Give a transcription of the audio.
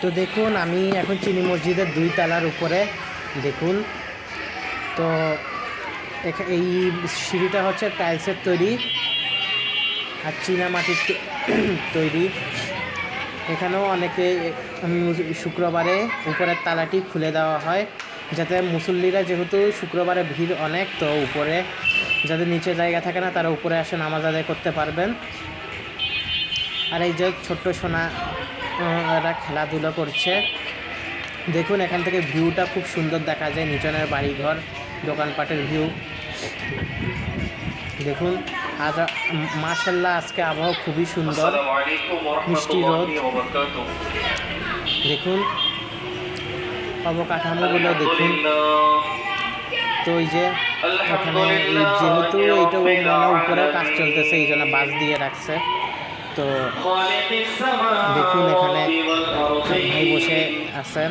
তো দেখুন আমি এখন চিনি মসজিদের 2 তলার উপরে। দেখুন তো এই সিঁড়িটা হচ্ছে টাইলসের তৈরি আর চীনা মাটির তৈরি। এখানেও অনেকে শুক্রবারে উপরের তালাটি খুলে দেওয়া হয়, যাতে মুসল্লিরা, যেহেতু শুক্রবারে ভিড় অনেক, তো উপরে যাদের নিচে জায়গা থাকে না তারা উপরে আসে নামাজ আদায় করতে পারবেন। আর এই যে ছোট্ট সোনা এরা খেলাধুলো করছে। দেখুন এখান থেকে ভিউটা খুব সুন্দর দেখা যায়, নিচনের বাড়িঘর, দোকানপাটের ভিউ। দেখুন আজ মাশাআল্লাহ আজকে আবহাওয়া খুবই সুন্দর, মিষ্টি রোদ। দেখুন অবকাঠামোগুলো দেখুন। তো এই যে ওখানে যেহেতু এইটা মনে উপরে কাজ চলতেছে, এই জন্য বাস দিয়ে রাখছে। তো দেখুন এখানে ভাই বসে আছেন।